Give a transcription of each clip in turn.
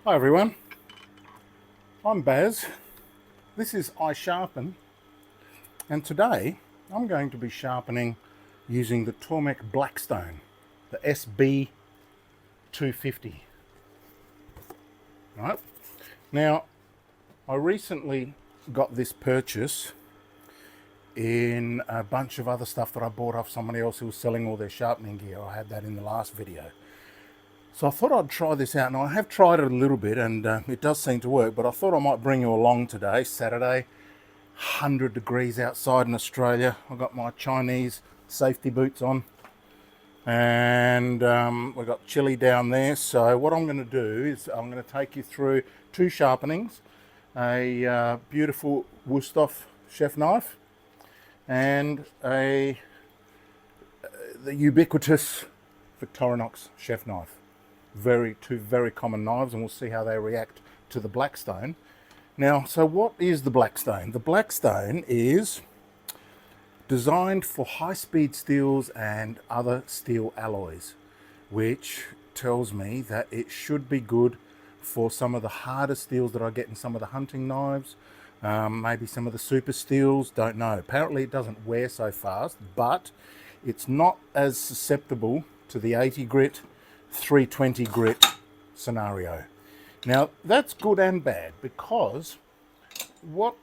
Hi everyone, I'm Baz. This is I Sharpen, and today I'm going to be sharpening using the Tormek Blackstone, the SB250. Right now, I recently got this purchase in a bunch of other stuff that I bought off somebody else who was selling all their sharpening gear. I had that in the last video. So I thought I'd try this out. Now I have tried it a little bit and it does seem to work, but I thought I might bring you along today, Saturday, 100 degrees outside in Australia. I've got my Chinese safety boots on and we've got chilly down there. So what I'm going to do is I'm going to take you through two sharpenings, a beautiful Wusthof chef knife and the ubiquitous Victorinox chef knife. Two very common knives, and we'll see how they react to the Blackstone. Now, so what is the Blackstone? The Blackstone is designed for high-speed steels and other steel alloys, which tells me that it should be good for some of the harder steels that I get in some of the hunting knives, maybe some of the super steels, don't know. Apparently it doesn't wear so fast, but it's not as susceptible to the 80 grit, 320 grit scenario. Now that's good and bad, because what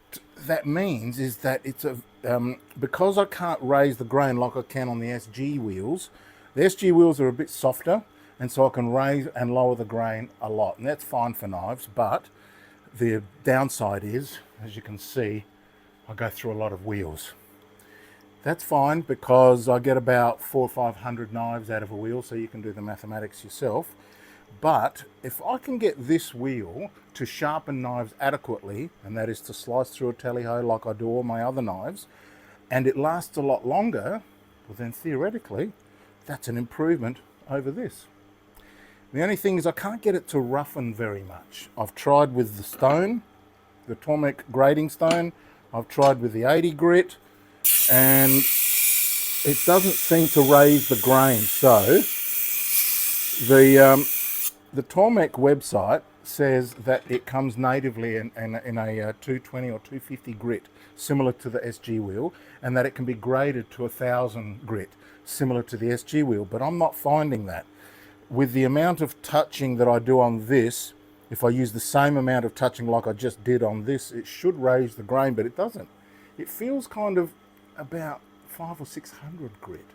that means is that it's because I can't raise the grain like I can on the SG wheels. The SG wheels are a bit softer, and so I can raise and lower the grain a lot, and that's fine for knives. But the downside is, as you can see, I go through a lot of wheels. That's fine because I get about 400 or 500 knives out of a wheel, so you can do the mathematics yourself. But if I can get this wheel to sharpen knives adequately, and that is to slice through a tally-ho like I do all my other knives, and it lasts a lot longer, well then theoretically, that's an improvement over this. The only thing is I can't get it to roughen very much. I've tried with the stone, the Tormek grading stone, I've tried with the 80 grit, and it doesn't seem to raise the grain. So the Tormek website says that it comes natively in a 220 or 250 grit, similar to the SG wheel, and that it can be graded to 1000 grit, similar to the SG wheel, but I'm not finding that. With the amount of touching that I do on this, if I use the same amount of touching like I just did on this, it should raise the grain, but it doesn't. It feels kind of about 500 or 600 grit,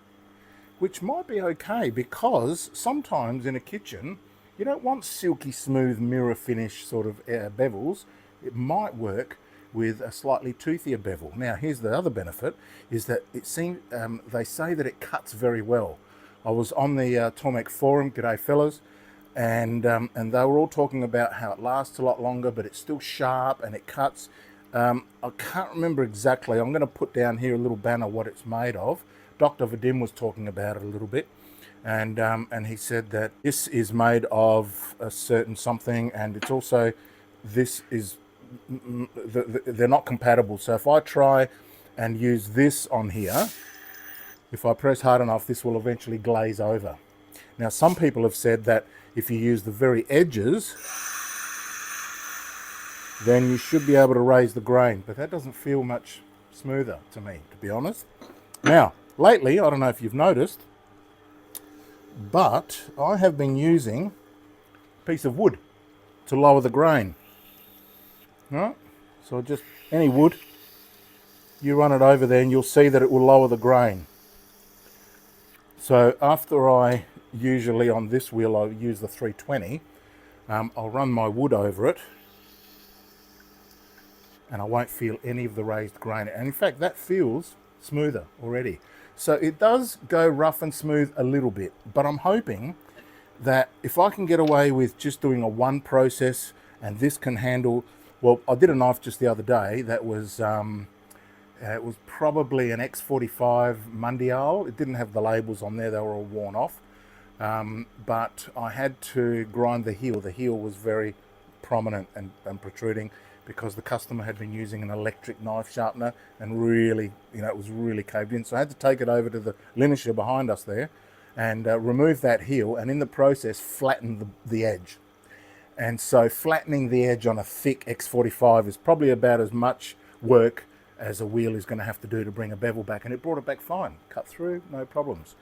which might be okay, because sometimes in a kitchen you don't want silky smooth mirror finish sort of bevels. It might work with a slightly toothier bevel. Now here's the other benefit, is that it seems they say that it cuts very well. I was on the Tormek forum, g'day fellas, and they were all talking about how it lasts a lot longer, but it's still sharp and it cuts. I can't remember exactly. I'm going to put down here a little banner what it's made of. Dr. Vadim was talking about it a little bit, and he said that this is made of a certain something, and it's also, this is, they're not compatible. So if I try and use this on here, if I press hard enough, this will eventually glaze over. Now some people have said that if you use the very edges, then you should be able to raise the grain, but that doesn't feel much smoother to me, to be honest. Now, lately, I don't know if you've noticed, but I have been using a piece of wood to lower the grain. Right? So just any wood, you run it over there and you'll see that it will lower the grain. So after I, usually on this wheel, I use the 320, I'll run my wood over it, and I won't feel any of the raised grain. And in fact, that feels smoother already. So it does go rough and smooth a little bit, but I'm hoping that if I can get away with just doing a one process, and this can handle, well, I did a knife just the other day that was, it was probably an X45 Mundial. It didn't have the labels on there, they were all worn off. But I had to grind the heel. The heel was very prominent and protruding, because the customer had been using an electric knife sharpener and really, it was really caved in. So I had to take it over to the linisher behind us there and remove that heel, and in the process flatten the edge. And so flattening the edge on a thick X45 is probably about as much work as a wheel is going to have to do to bring a bevel back. And it brought it back fine. Cut through, no problems.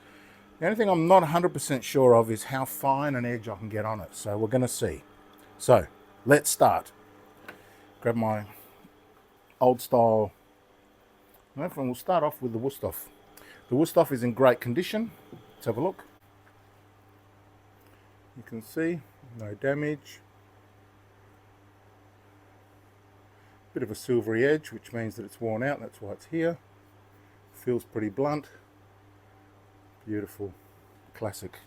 The only thing I'm not 100% sure of is how fine an edge I can get on it. So we're going to see. So let's start. Grab my old style knife and we'll start off with the Wusthof. The Wusthof is in great condition. Let's have a look. You can see no damage. Bit of a silvery edge, which means that it's worn out. That's why it's here. Feels pretty blunt. Beautiful, classic.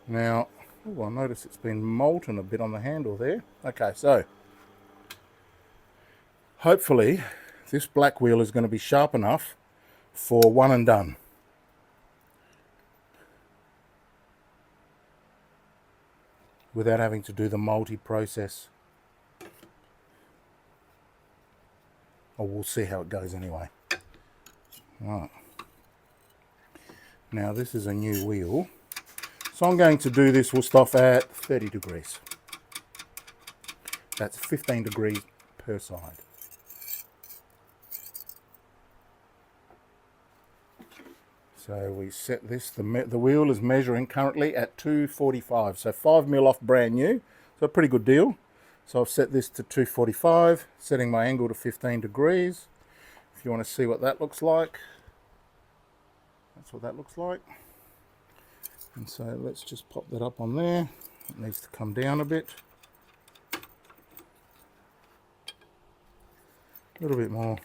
Now, I notice it's been molten a bit on the handle there. Okay, so hopefully this black wheel is going to be sharp enough for one and done. Without having to do the multi-process. Or we'll see how it goes anyway. Right. Now this is a new wheel. So I'm going to do this Wusthof at 30 degrees. That's 15 degrees per side. So we set this, the wheel is measuring currently at 245, so 5mm off brand new, so a pretty good deal. So I've set this to 245, setting my angle to 15 degrees. If you want to see what that looks like, that's what that looks like. And so let's just pop that up on there. It needs to come down a bit. A little bit more.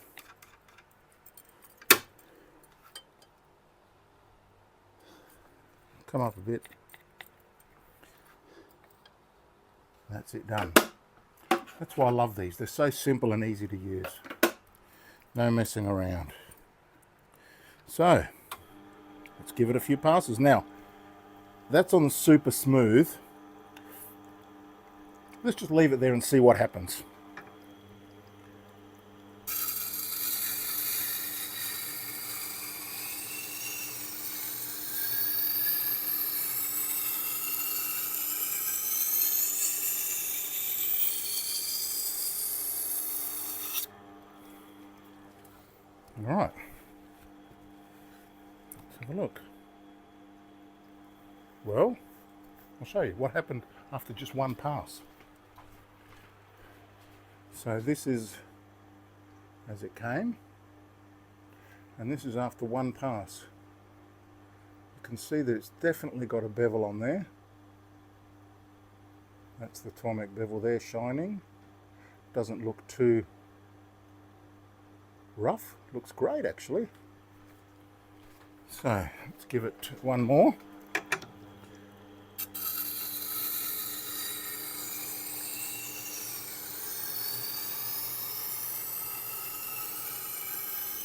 Come up a bit. That's it done. That's why I love these. They're so simple and easy to use. No messing around. So, let's give it a few passes. Now, that's on super smooth. Let's just leave it there and see what happens. All right, let's have a look. Well, I'll show you what happened after just one pass. So this is as it came, and this is after one pass. You can see that it's definitely got a bevel on there. That's the Tormek bevel there shining. Doesn't look too rough, looks great actually. So let's give it one more.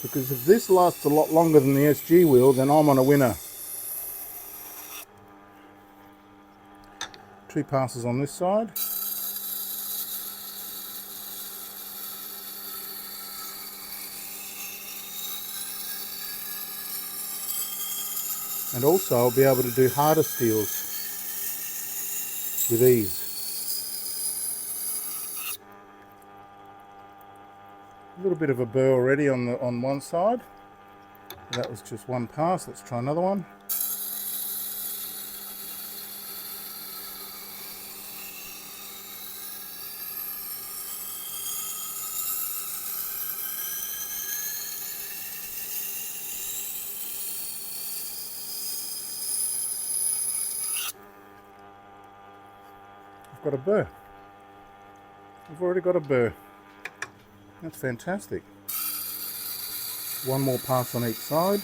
Because if this lasts a lot longer than the SG wheel, then I'm on a winner. 2 passes on this side. And also I'll be able to do harder steels with ease. A little bit of a burr already on one side. That was just one pass. Let's try another one. I've got a burr. I've already got a burr. That's fantastic. One more pass on each side.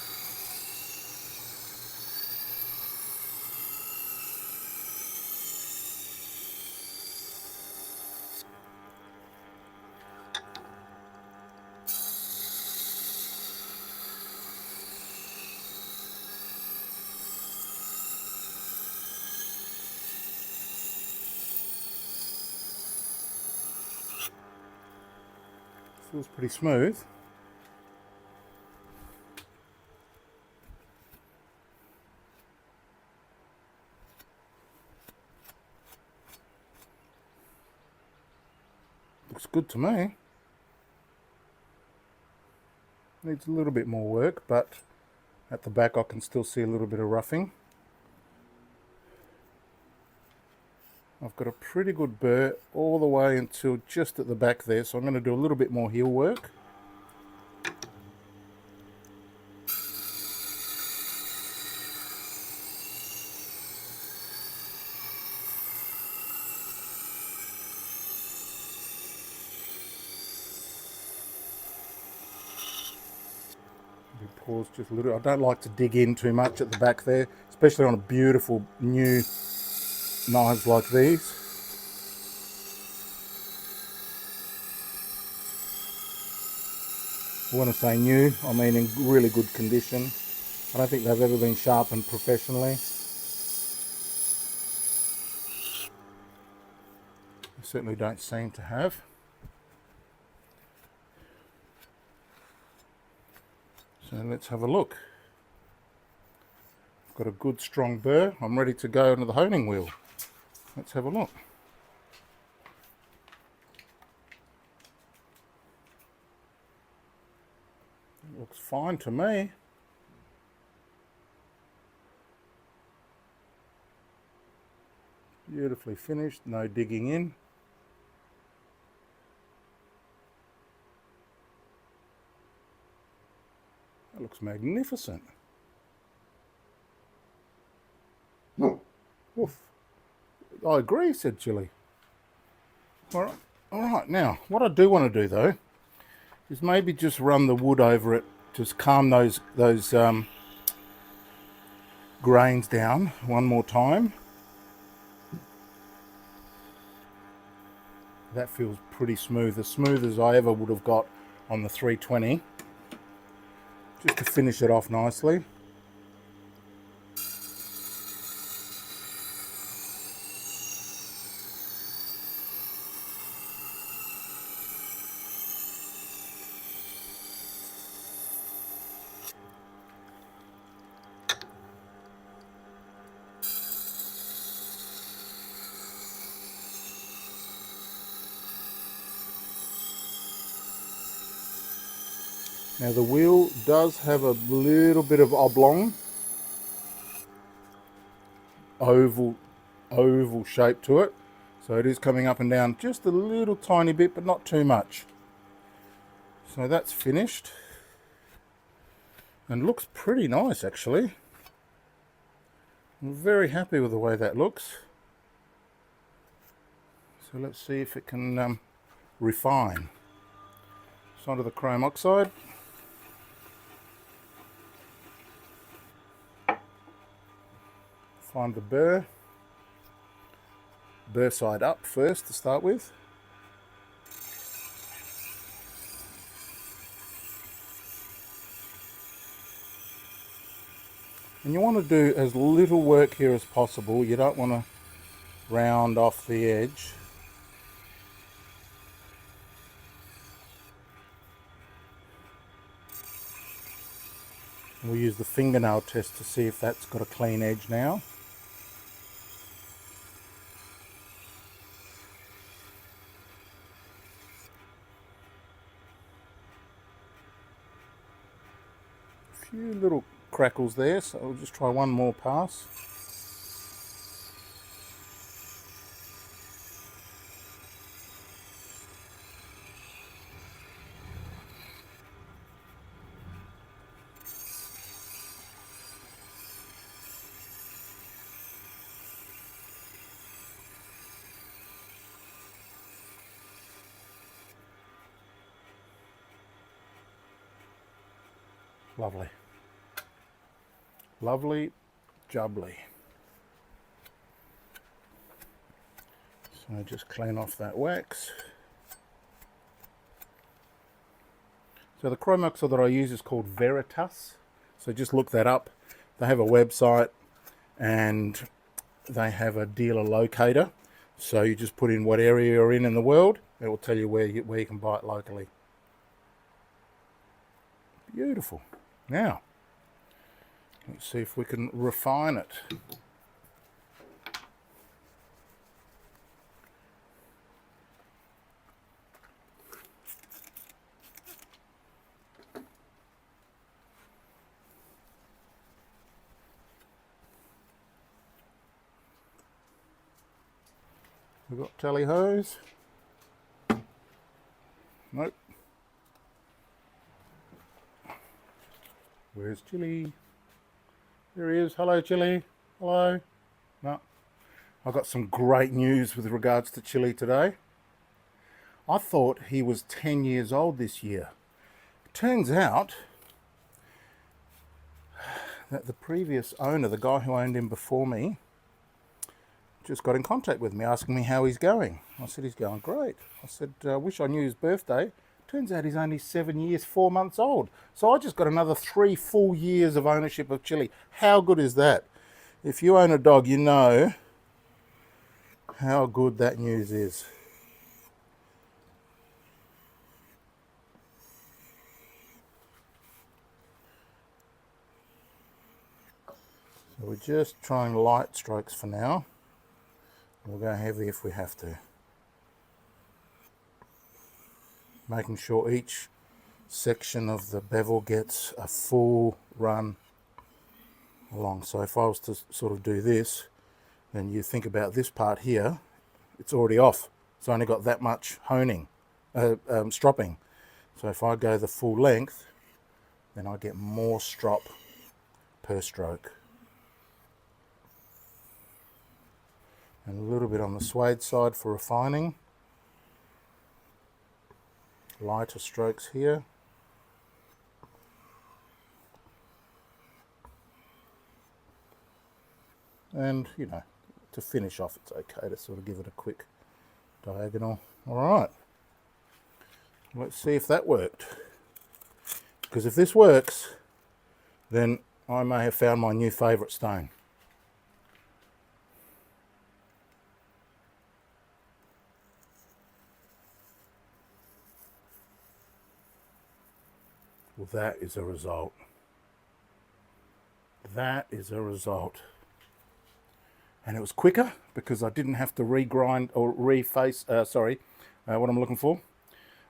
Feels pretty smooth. Looks good to me. Needs a little bit more work, but at the back I can still see a little bit of roughing. I've got a pretty good burr all the way until just at the back there, so I'm going to do a little bit more heel work. Pause just a little. I don't like to dig in too much at the back there, especially on a beautiful new knives like these. When I say new, I mean in really good condition. I don't think they've ever been sharpened professionally. They certainly don't seem to have. So let's have a look. I've got a good strong burr. I'm ready to go into the honing wheel. Let's have a look. It looks fine to me. Beautifully finished, no digging in. That looks magnificent. Oof. I agree, said Chili. All right, now, what I do want to do though, is maybe just run the wood over it, just calm those grains down one more time. That feels pretty smooth, as smooth as I ever would have got on the 320. Just to finish it off nicely. Now the wheel does have a little bit of oblong, oval shape to it. So it is coming up and down just a little tiny bit, but not too much. So that's finished. And looks pretty nice actually. I'm very happy with the way that looks. So let's see if it can refine. So onto the chrome oxide. Find the burr side up first to start with. And you want to do as little work here as possible. You don't want to round off the edge. We'll use the fingernail test to see if that's got a clean edge now. A few little crackles there, so we'll just try one more pass. Lovely. Lovely jubbly. So just clean off that wax. So the chrome oxide that I use is called Veritas. So just look that up. They have a website and they have a dealer locator. So you just put in what area you're in the world. It will tell you where you can buy it locally. Beautiful. Now, let's see if we can refine it. We've got tally hose. Nope. Where's Chili? There he is. Hello, Chili. Hello. No. I've got some great news with regards to Chili today. I thought he was 10 years old this year. It turns out that the previous owner, the guy who owned him before me, just got in contact with me asking me how he's going. I said, he's going great. I said, I wish I knew his birthday. Turns out he's only 7 years, 4 months old. So I just got another 3 full years of ownership of Chili. How good is that? If you own a dog, you know how good that news is. So we're just trying light strokes for now. We'll go heavy if we have to. Making sure each section of the bevel gets a full run along. So if I was to sort of do this, then you think about this part here, it's already off. It's only got that much honing, stropping. So if I go the full length, then I get more strop per stroke. And a little bit on the suede side for refining. Lighter strokes here. And, you know, to finish off, it's okay to sort of give it a quick diagonal. All right. Let's see if that worked. Because if this works, then I may have found my new favourite stone. Well, that is a result. That is a result. And it was quicker because I didn't have to regrind or reface, what I'm looking for,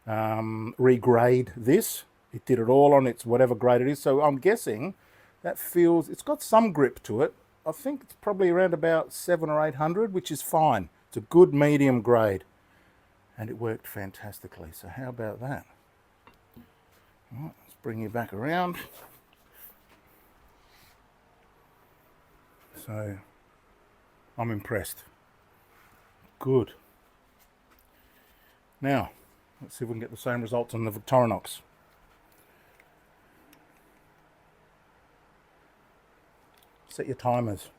regrade this. It did it all on its whatever grade it is. So I'm guessing that feels, it's got some grip to it. I think it's probably around about 700 or 800, which is fine. It's a good medium grade. And it worked fantastically. So how about that? All right, let's bring you back around. So I'm impressed. Good. Now, let's see if we can get the same results on the Victorinox. Set your timers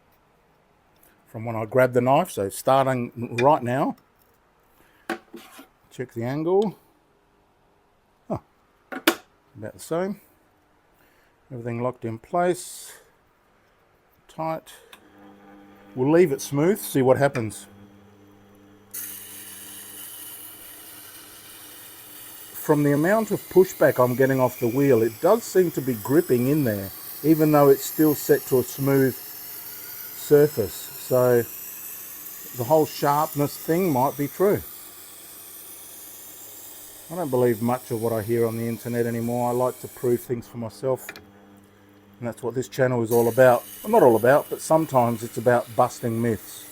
from when I grab the knife, so starting right now. Check the angle. Oh, about the same. Everything locked in place. Tight. We'll leave it smooth, see what happens. From the amount of pushback I'm getting off the wheel, it does seem to be gripping in there, even though it's still set to a smooth surface. So the whole sharpness thing might be true. I don't believe much of what I hear on the internet anymore. I like to prove things for myself. And that's what this channel is all about. Well, not all about, but sometimes it's about busting myths.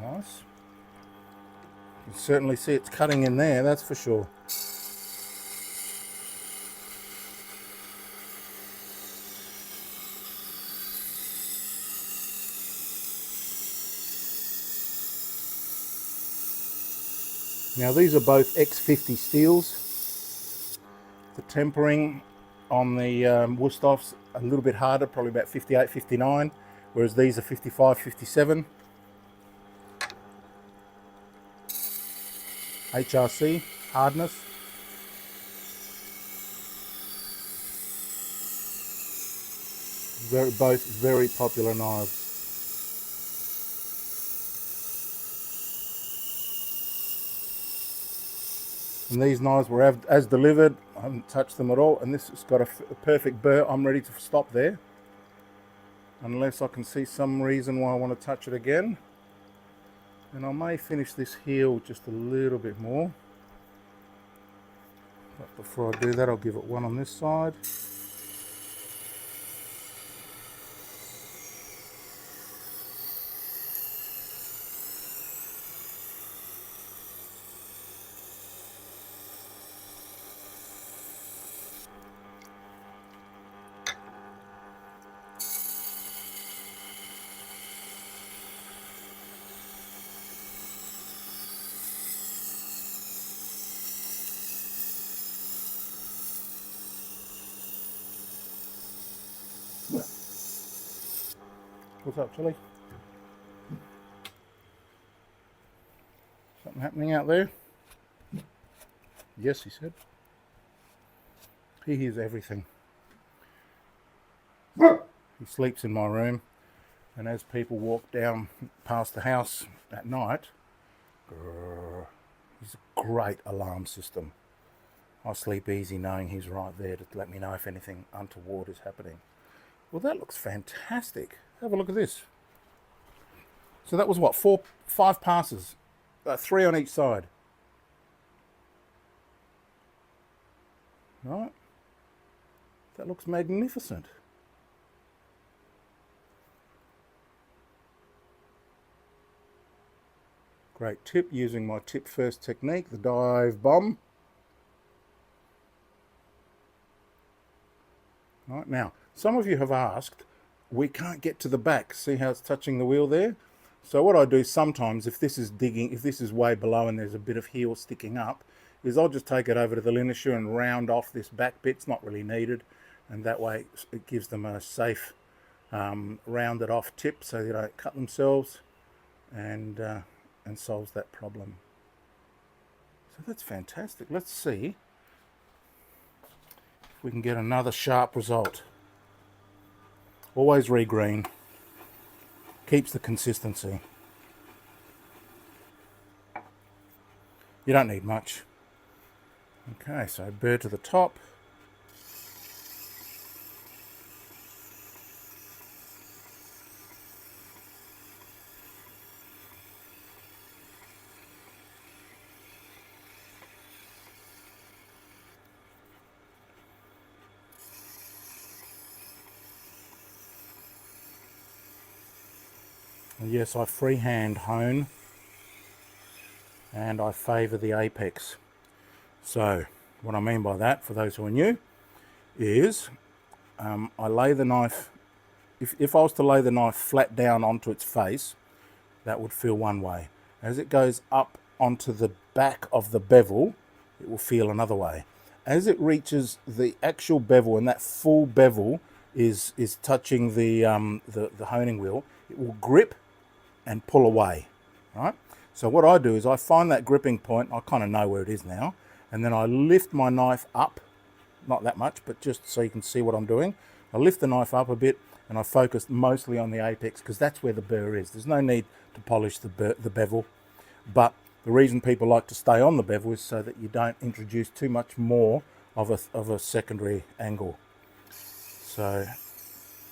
Nice. You can certainly see it's cutting in there, that's for sure. Now these are both X50 steels. The tempering on the Wustof's a little bit harder, probably about 58, 59, whereas these are 55, 57. HRC, hardness. Both very popular knives. And these knives were as delivered. I haven't touched them at all, and this has got a perfect burr. I'm ready to stop there, unless I can see some reason why I want to touch it again. And I may finish this heel just a little bit more. But before I do that, I'll give it one on this side. What's up, Chili? Something happening out there? Yes, he said. He hears everything. He sleeps in my room, and as people walk down past the house at night, he's a great alarm system. I sleep easy knowing he's right there to let me know if anything untoward is happening. Well, that looks fantastic. Have a look at this. So that was what, 5 passes, 3 on each side. Right? That looks magnificent. Great tip, using my tip first technique, the dive bomb. Right, now, some of you have asked, we can't get to the back. See how it's touching the wheel there? So what I do sometimes, if this is way below and there's a bit of heel sticking up, is I'll just take it over to the linisher and round off this back bit. It's not really needed, and that way it gives them a safe rounded off tip so they don't cut themselves, and solves that problem. So that's fantastic. Let's see if we can get another sharp result. Always regreen. Keeps the consistency. You don't need much. Okay, so burr to the top. And yes, I freehand hone, and I favour the apex. So what I mean by that, for those who are new, is I lay the knife, if I was to lay the knife flat down onto its face, that would feel one way. As it goes up onto the back of the bevel, it will feel another way. As it reaches the actual bevel, and that full bevel is touching the honing wheel, it will grip and pull away, right? So what I do is I find that gripping point, I kind of know where it is now, and then I lift my knife up, not that much, but just so you can see what I'm doing. I lift the knife up a bit, and I focus mostly on the apex, because that's where the burr is. There's no need to polish the bevel, but the reason people like to stay on the bevel is so that you don't introduce too much more of a secondary angle. So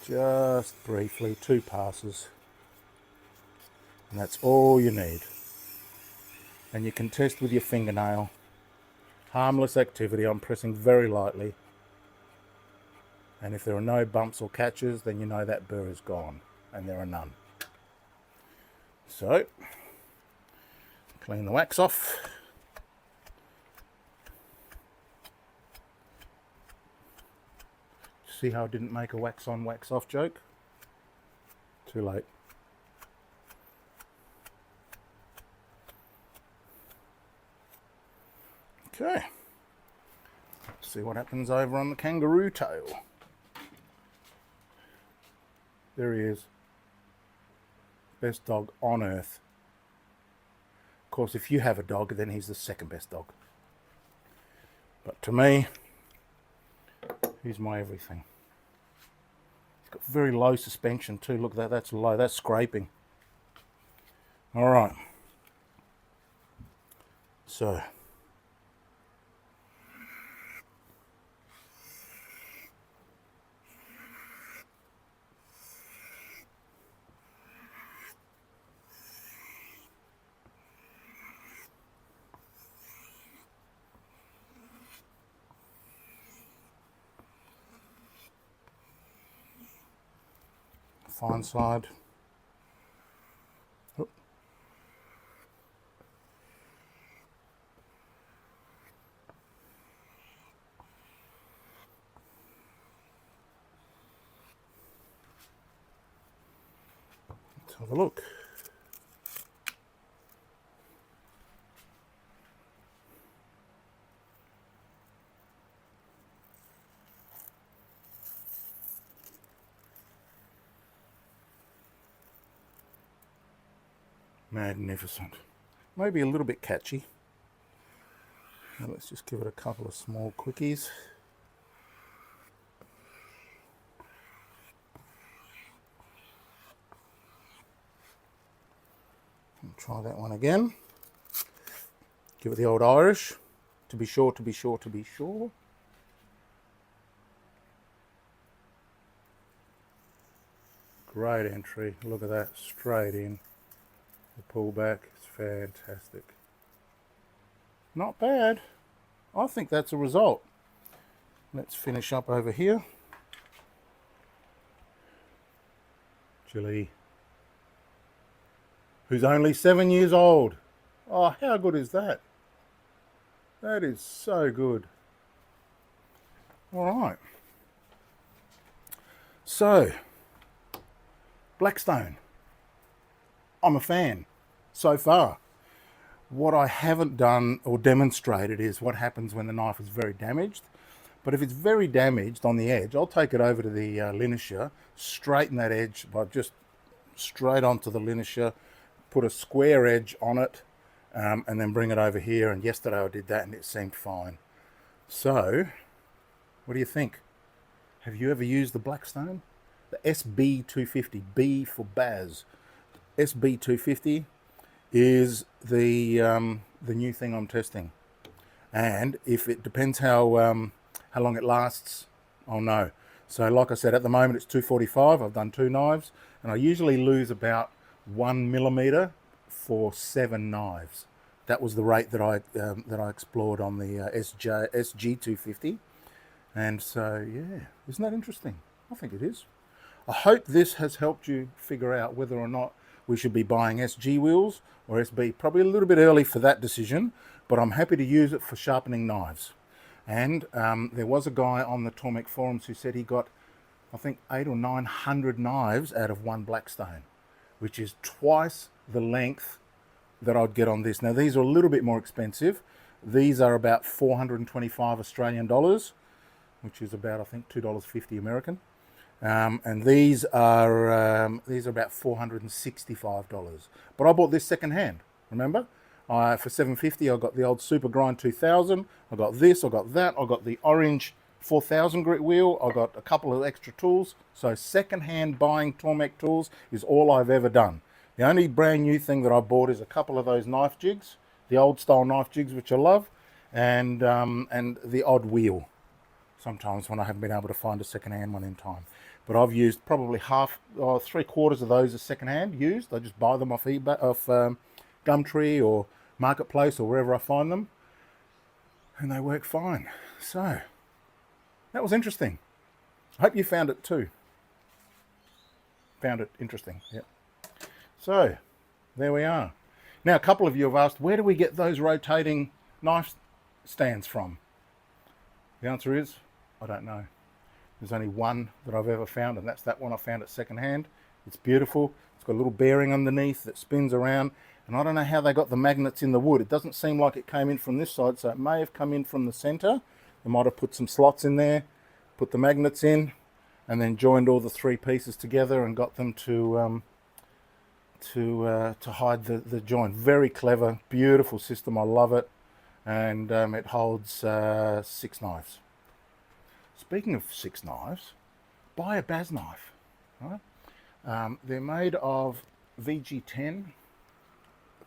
just briefly, 2 passes, and that's all you need. And you can test with your fingernail. Harmless activity. I'm pressing very lightly, and if there are no bumps or catches, then you know that burr is gone, and there are none. So clean the wax off. See how I didn't make a wax on, wax off joke? Too late. Okay. Let's see what happens over on the kangaroo tail. There he is. Best dog on earth. Of course, if you have a dog, then he's the second best dog. But to me, he's my everything. He's got very low suspension too. Look at that, that's low, that's scraping. All right. So, fine side. Oop. Let's have a look. Magnificent. Maybe a little bit catchy. Now let's just give it a couple of small quickies. And try that one again. Give it the old Irish. To be sure, to be sure, to be sure. Great entry. Look at that. Straight in. The pullback is fantastic. Not bad. I think that's a result. Let's finish up over here. Chile, who's only 7 years old. Oh, how good is that? That is so good. All right. So, Blackstone. I'm a fan so far. What I haven't done or demonstrated is what happens when the knife is very damaged. But if it's very damaged on the edge, I'll take it over to the linisher, straighten that edge by just straight onto the linisher, put a square edge on it, and then bring it over here. And yesterday I did that and it seemed fine. So, what do you think? Have you ever used the Blackstone? The SB250, B for Baz. SB250 is the new thing I'm testing, and if it depends how long it lasts, I'll know. So like I said, at the moment it's 245. I've done 2 knives, and I usually lose about 1 millimeter for 7 knives. That was the rate that I explored on the SG250, and so yeah, isn't that interesting? I think it is. I hope this has helped you figure out whether or not we should be buying SG wheels or SB. Probably a little bit early for that decision, but I'm happy to use it for sharpening knives. And there was a guy on the Tormek forums who said he got, I think, 800 or 900 knives out of one Blackstone, which is twice the length that I'd get on this. Now, these are a little bit more expensive. These are about 425 Australian dollars, which is about, I think, $2.50 American. And these are about $465. But I bought this second hand. Remember, for $750 I got the old Super Grind 2000. I got this. I got that. I got the orange 4000 grit wheel. I got a couple of extra tools. So second hand buying Tormek tools is all I've ever done. The only brand new thing that I bought is a couple of those knife jigs, the old style knife jigs, which I love, and the odd wheel. Sometimes when I haven't been able to find a second hand one in time. But I've used probably half or 3/4 of those as second hand used. I just buy them off eBay, off Gumtree or Marketplace or wherever I find them, and they work fine. So that was interesting. I hope you found it too. Found it interesting. Yep. So there we are. Now a couple of you have asked, where do we get those rotating knife stands from? The answer is, I don't know. There's only one that I've ever found, and that's that one I found at second hand. It's beautiful. It's got a little bearing underneath that spins around, and I don't know how they got the magnets in the wood. It doesn't seem like it came in from this side, so it may have come in from the center. They might have put some slots in there, put the magnets in, and then joined all the 3 pieces together and got them to hide the joint. Very clever, beautiful system. I love it, and it holds 6 knives. Speaking of 6 knives, buy a Baz knife. Right? They're made of VG10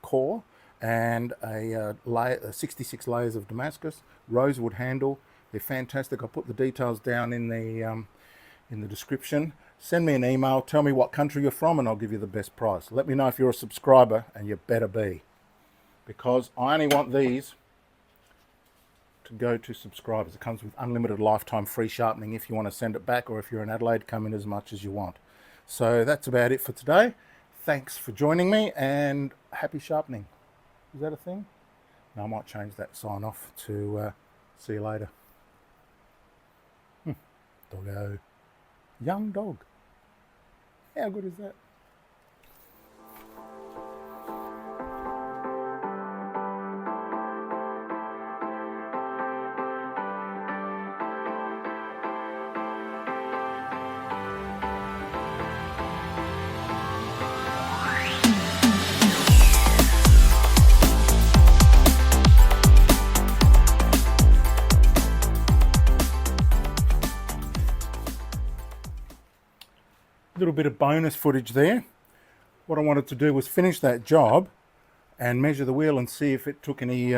core and a 66 layers of Damascus, rosewood handle. They're fantastic. I'll put the details down in the description. Send me an email, tell me what country you're from, and I'll give you the best price. Let me know if you're a subscriber, and you better be, because I only want these to go to subscribers. It comes with unlimited lifetime free sharpening if you want to send it back, or if you're in Adelaide, come in as much as you want. So that's about it for today. Thanks for joining me and happy sharpening. Is that a thing? No, I might change that sign off to see you later. Doggo. Young dog. How good is that? Little bit of bonus footage there. What I wanted to do was finish that job and measure the wheel and see if it took any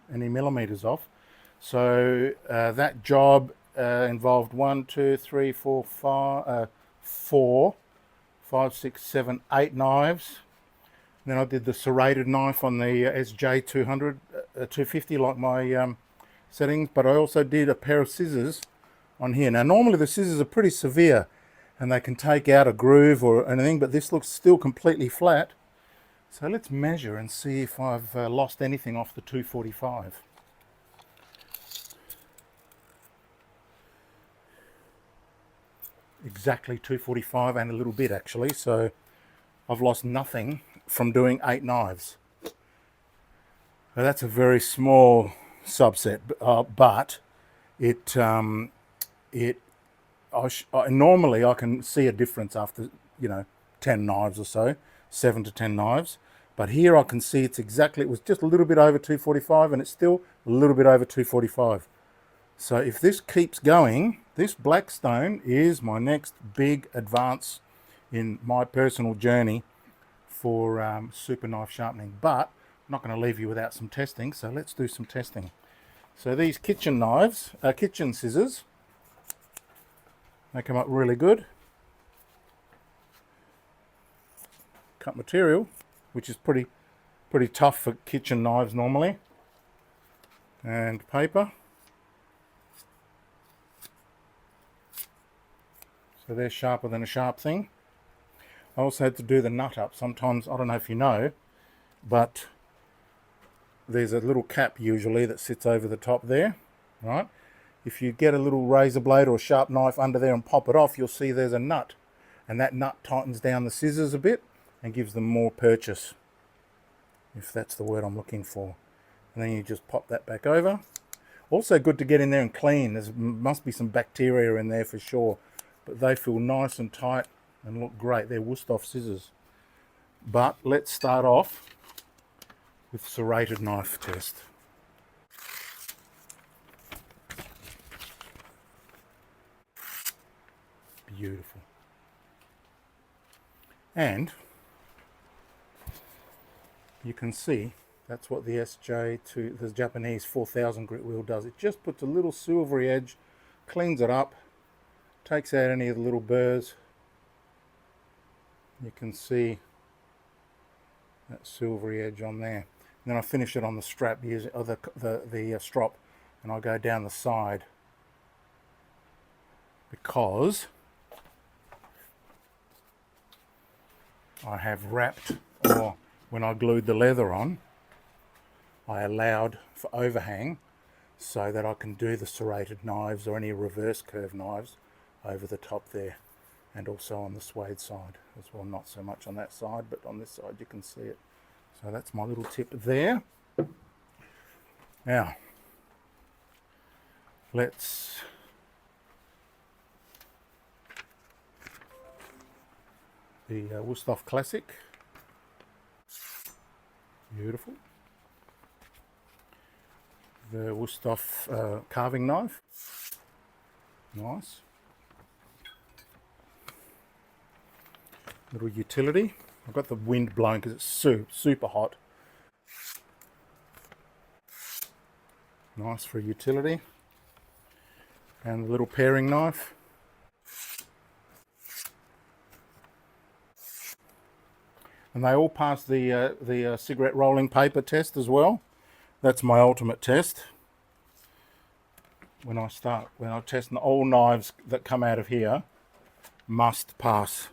millimeters off. So that job involved 4, 5, 6, 7, 8 knives. Then I did the serrated knife on the SJ 250 like my settings, but I also did a pair of scissors on here. Now normally the scissors are pretty severe and they can take out a groove or anything, but this looks still completely flat. So let's measure and see if I've lost anything off the 245. Exactly 245 and a little bit actually, so I've lost nothing from doing 8 knives. Now that's a very small subset, but normally I can see a difference after 10 knives or so, 7 to 10 knives, but here I can see it was just a little bit over 245 and it's still a little bit over 245. So if this keeps going, this Blackstone is my next big advance in my personal journey for super knife sharpening. But I'm not going to leave you without some testing, so let's do some testing. So these kitchen knives, kitchen scissors, they come up really good. Cut material, which is pretty tough for kitchen knives normally. And paper. So they're sharper than a sharp thing. I also had to do the nut up. Sometimes, I don't know if you know, but there's a little cap usually that sits over the top there, right? If you get a little razor blade or a sharp knife under there and pop it off, you'll see there's a nut. And that nut tightens down the scissors a bit and gives them more purchase, if that's the word I'm looking for. And then you just pop that back over. Also good to get in there and clean. There must be some bacteria in there for sure, but they feel nice and tight and look great. They're Wusthof scissors. But let's start off with serrated knife test. Beautiful. And you can see that's what the SJ2, the Japanese 4000 grit wheel does. It just puts a little silvery edge, cleans it up, takes out any of the little burrs. You can see that silvery edge on there. And then I finish it on the strap, using the strop, and I go down the side because I have wrapped, or when I glued the leather on, I allowed for overhang so that I can do the serrated knives or any reverse curve knives over the top there, and also on the suede side as well. Not so much on that side, but on this side you can see it. So that's my little tip there. Now let's the Wusthof Classic. Beautiful. The Wusthof carving knife. Nice. Little utility. I've got the wind blowing because it's super hot. Nice for a utility. And the little paring knife. And they all pass the cigarette rolling paper test as well. That's my ultimate test. When I test all knives that come out of here, must pass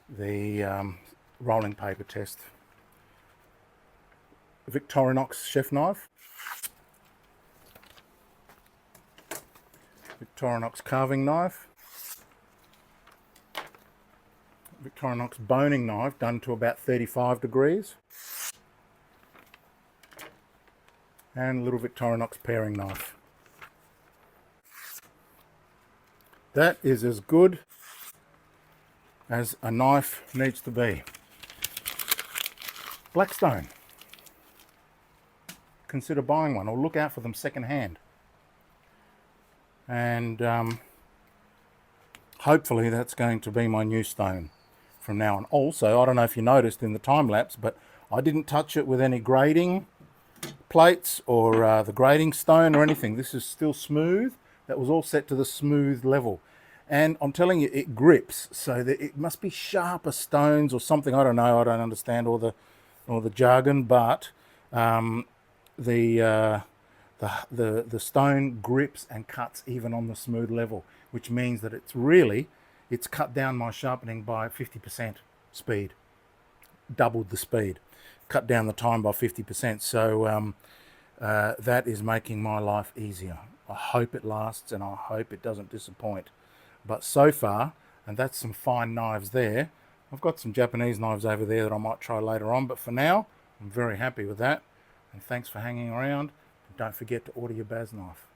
the rolling paper test. Victorinox chef knife, Victorinox carving knife, Victorinox boning knife done to about 35 degrees, and a little Victorinox paring knife. That is as good as a knife needs to be. Blackstone. Consider buying one, or look out for them second hand. And hopefully that's going to be my new stone from now on. Also, I don't know if you noticed in the time lapse, but I didn't touch it with any grading plates or the grading stone or anything. This is still smooth. That was all set to the smooth level. And I'm telling you, it grips, so that it must be sharper stones or something. I don't know. I don't understand all the jargon, but the stone grips and cuts even on the smooth level, which means that it's cut down my sharpening by 50% speed, doubled the speed, cut down the time by 50%. So that is making my life easier. I hope it lasts and I hope it doesn't disappoint. But so far, and that's some fine knives there. I've got some Japanese knives over there that I might try later on, but for now, I'm very happy with that. And thanks for hanging around. Don't forget to order your Baz knife.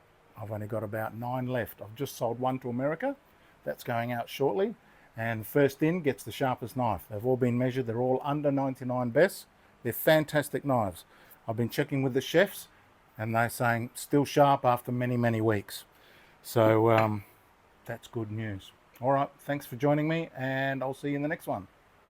I've only got about 9 left. I've just sold one to America. That's going out shortly. And first in gets the sharpest knife. They've all been measured. They're all under 99 best. They're fantastic knives. I've been checking with the chefs, and they're saying still sharp after many, many weeks. So that's good news. All right, thanks for joining me, and I'll see you in the next one.